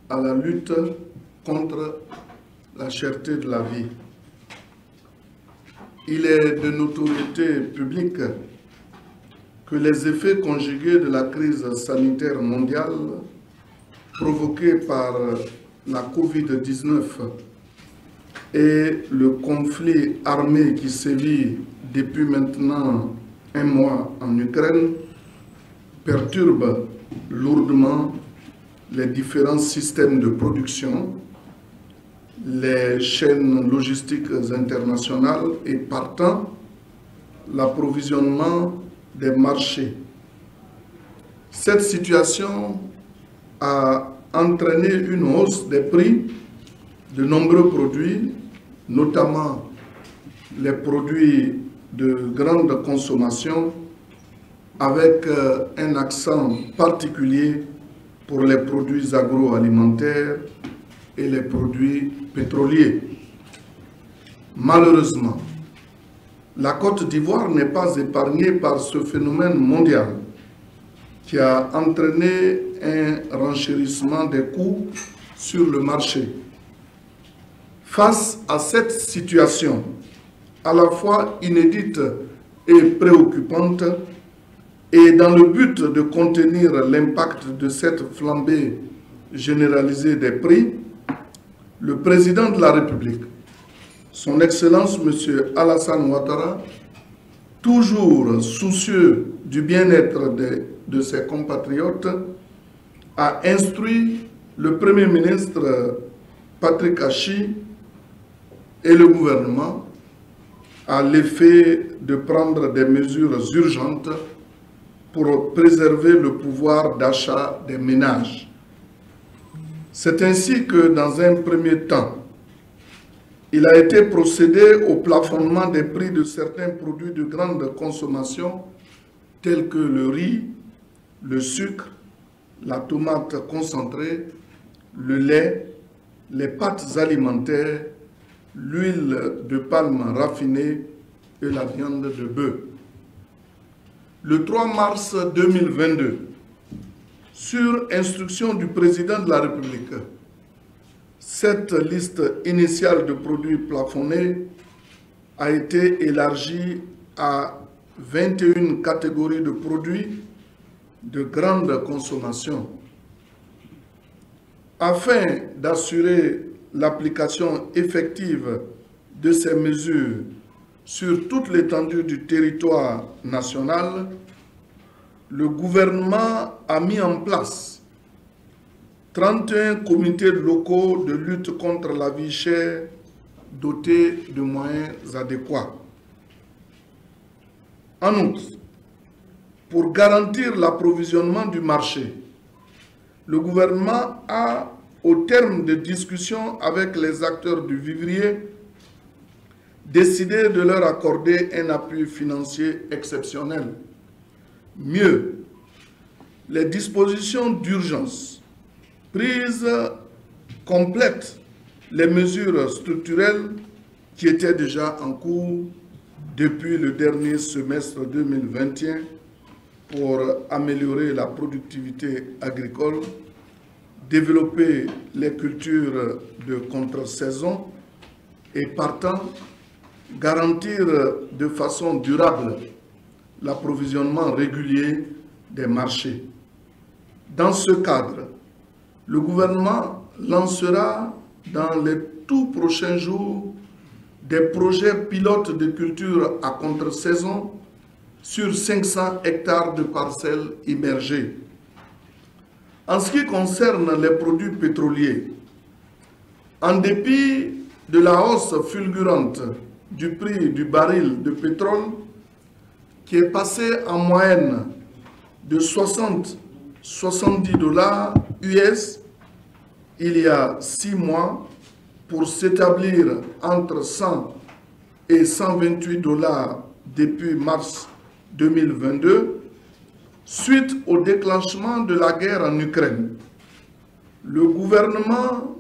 à la lutte contre la cherté de la vie. Il est de notoriété publique que les effets conjugués de la crise sanitaire mondiale provoquée par la COVID-19 et le conflit armé qui sévit depuis maintenant un mois en Ukraine perturbent lourdement les différents systèmes de production, les chaînes logistiques internationales et partant l'approvisionnement des marchés. Cette situation a entraîné une hausse des prix de nombreux produits, notamment les produits de grande consommation, avec un accent particulier pour les produits agroalimentaires et les produits pétroliers. Malheureusement, la Côte d'Ivoire n'est pas épargnée par ce phénomène mondial qui a entraîné un renchérissement des coûts sur le marché. Face à cette situation, à la fois inédite et préoccupante, et dans le but de contenir l'impact de cette flambée généralisée des prix, le président de la République, son Excellence M. Alassane Ouattara, toujours soucieux du bien-être de ses compatriotes, a instruit le Premier ministre Patrick Achi et le gouvernement à l'effet de prendre des mesures urgentes pour préserver le pouvoir d'achat des ménages. C'est ainsi que, dans un premier temps, il a été procédé au plafonnement des prix de certains produits de grande consommation, tels que le riz, le sucre, la tomate concentrée, le lait, les pâtes alimentaires, l'huile de palme raffinée et la viande de bœuf. Le 3 mars 2022, sur instruction du président de la République, cette liste initiale de produits plafonnés a été élargie à 21 catégories de produits de grande consommation. Afin d'assurer l'application effective de ces mesures sur toute l'étendue du territoire national, le gouvernement a mis en place 31 comités locaux de lutte contre la vie chère dotés de moyens adéquats. En outre, pour garantir l'approvisionnement du marché, le gouvernement a, au terme de discussions avec les acteurs du vivrier, décidé de leur accorder un appui financier exceptionnel. Mieux, les dispositions d'urgence prises complètent les mesures structurelles qui étaient déjà en cours depuis le dernier semestre 2021 pour améliorer la productivité agricole, développer les cultures de contre-saison et partant garantir de façon durable l'approvisionnement régulier des marchés. Dans ce cadre, le gouvernement lancera dans les tout prochains jours des projets pilotes de culture à contre-saison sur 500 hectares de parcelles immergées. En ce qui concerne les produits pétroliers, en dépit de la hausse fulgurante du prix du baril de pétrole, qui est passé en moyenne de 60-70 dollars US il y a 6 mois pour s'établir entre 100 et 128 dollars depuis mars 2022, suite au déclenchement de la guerre en Ukraine. Le gouvernement,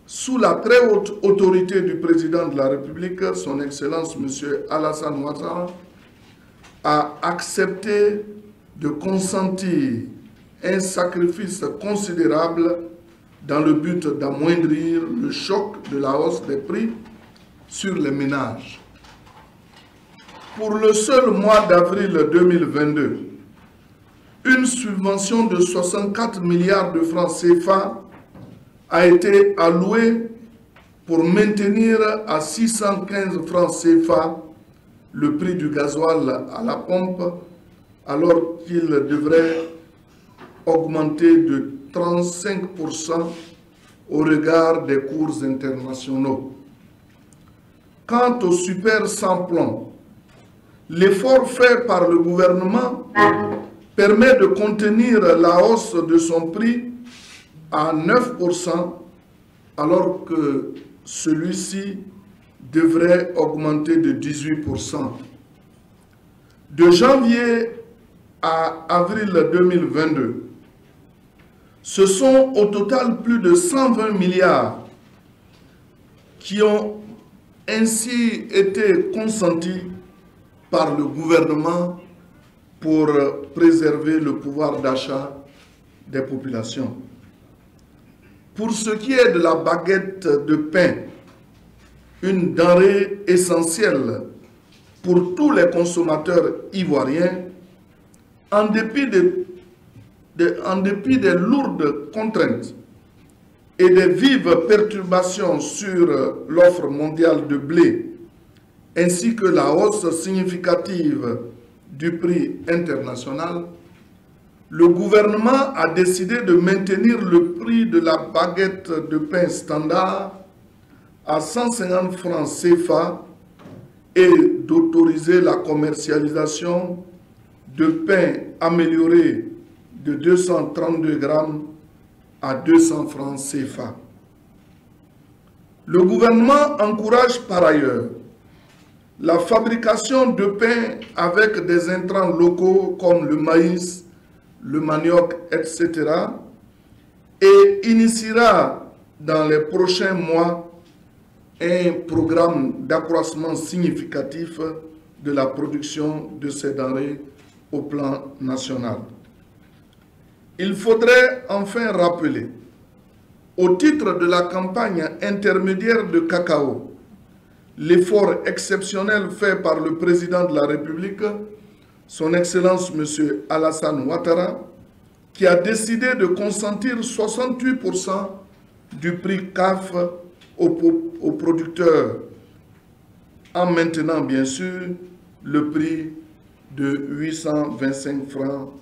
sous la très haute autorité du président de la République, son Excellence M. Alassane Ouattara, a accepté de consentir un sacrifice considérable dans le but d'amoindrir le choc de la hausse des prix sur les ménages. Pour le seul mois d'avril 2022, une subvention de 64 milliards de francs CFA a été allouée pour maintenir à 615 francs CFA le prix du gasoil à la pompe, alors qu'il devrait augmenter de 35% au regard des cours internationaux. Quant au super sans-plomb, l'effort fait par le gouvernement permet de contenir la hausse de son prix à 9%, alors que celui-ci devrait augmenter de 18%. De janvier à avril 2022, ce sont au total plus de 120 milliards qui ont ainsi été consentis par le gouvernement pour préserver le pouvoir d'achat des populations. Pour ce qui est de la baguette de pain, une denrée essentielle pour tous les consommateurs ivoiriens, en dépit des lourdes contraintes et des vives perturbations sur l'offre mondiale de blé, ainsi que la hausse significative du prix international, le gouvernement a décidé de maintenir le prix de la baguette de pain standard à 150 francs CFA et d'autoriser la commercialisation de pain amélioré de 232 grammes à 200 francs CFA. Le gouvernement encourage par ailleurs la fabrication de pain avec des intrants locaux comme le maïs, le manioc, etc. et initiera dans les prochains mois un programme d'accroissement significatif de la production de ces denrées au plan national. Il faudrait enfin rappeler, au titre de la campagne intermédiaire de cacao, l'effort exceptionnel fait par le président de la République, son Excellence M. Alassane Ouattara, qui a décidé de consentir 68% du prix CAF aux producteurs, en maintenant bien sûr le prix de 825 francs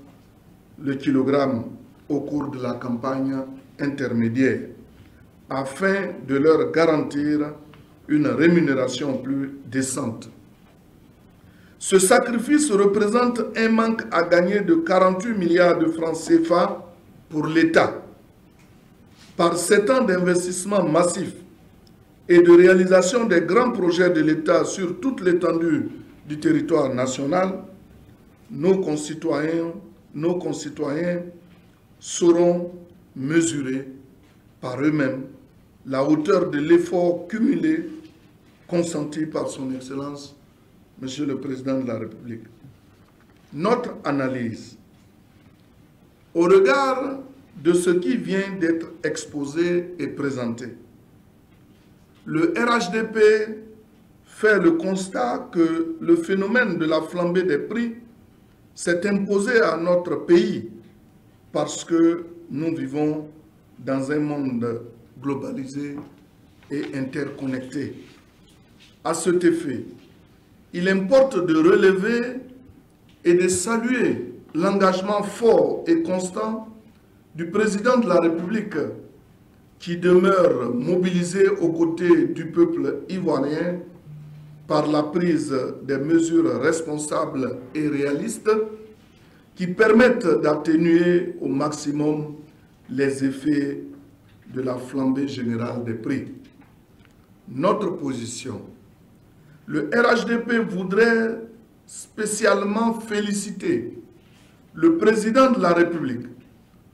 le kilogramme au cours de la campagne intermédiaire, afin de leur garantir une rémunération plus décente. Ce sacrifice représente un manque à gagner de 48 milliards de francs CFA pour l'État. Par 7 ans d'investissement massif et de réalisation des grands projets de l'État sur toute l'étendue du territoire national, nos concitoyens sauront mesurer par eux-mêmes la hauteur de l'effort cumulé consenti par son Excellence, Monsieur le Président de la République. Notre analyse, au regard de ce qui vient d'être exposé et présenté, le RHDP fait le constat que le phénomène de la flambée des prix s'est imposé à notre pays parce que nous vivons dans un monde globalisé et interconnecté. À cet effet, il importe de relever et de saluer l'engagement fort et constant du président de la République qui demeure mobilisé aux côtés du peuple ivoirien par la prise des mesures responsables et réalistes qui permettent d'atténuer au maximum les effets de la flambée générale des prix. Notre position, le RHDP voudrait spécialement féliciter le président de la République,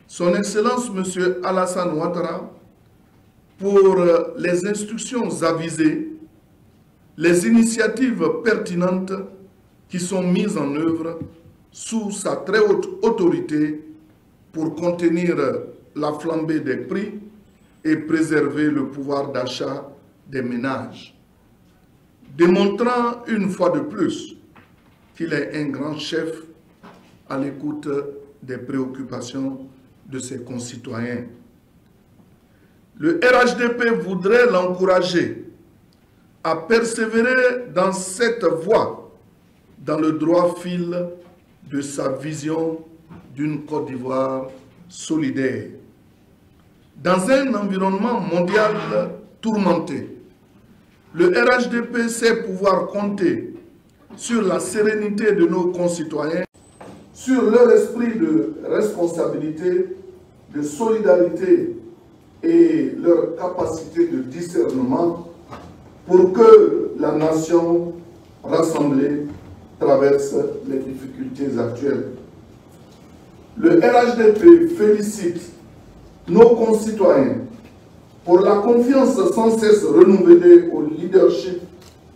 son Excellence M. Alassane Ouattara, pour les instructions avisées, les initiatives pertinentes qui sont mises en œuvre sous sa très haute autorité pour contenir la flambée des prix et préserver le pouvoir d'achat des ménages, démontrant une fois de plus qu'il est un grand chef à l'écoute des préoccupations de ses concitoyens. Le RHDP voudrait l'encourager à persévérer dans cette voie, dans le droit fil de sa vision d'une Côte d'Ivoire solidaire. Dans un environnement mondial tourmenté, le RHDP sait pouvoir compter sur la sérénité de nos concitoyens, sur leur esprit de responsabilité, de solidarité et leur capacité de discernement pour que la nation rassemblée traverse les difficultés actuelles. Le RHDP félicite nos concitoyens pour la confiance sans cesse renouvelée au leadership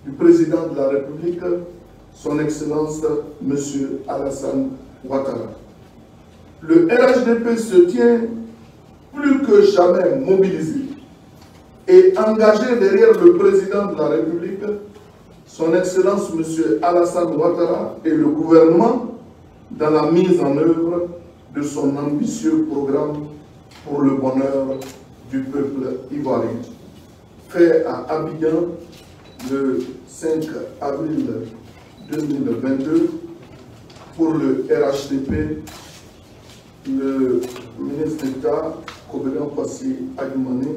du président de la République, son Excellence M. Alassane Ouattara. Le RHDP se tient plus que jamais mobilisé et engagé derrière le président de la République, son Excellence M. Alassane Ouattara et le gouvernement dans la mise en œuvre de son ambitieux programme pour le bonheur du peuple ivoirien. Fait à Abidjan le 5 avril 2022 pour le RHDP, le ministre d'État Kobelian Kwasi Adjumani,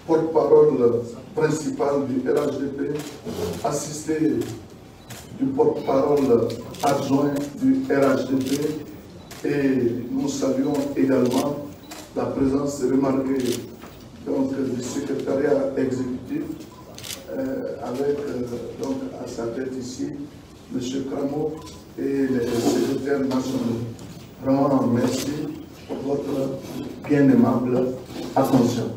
porte-parole principal du RHDP, assisté du porte-parole adjoint du RHDP, et nous saluons également la présence remarquée donc, du secrétariat exécutif avec donc, à sa tête ici M. Kramo et les secrétaires nationaux. Vraiment merci pour votre bien aimable attention.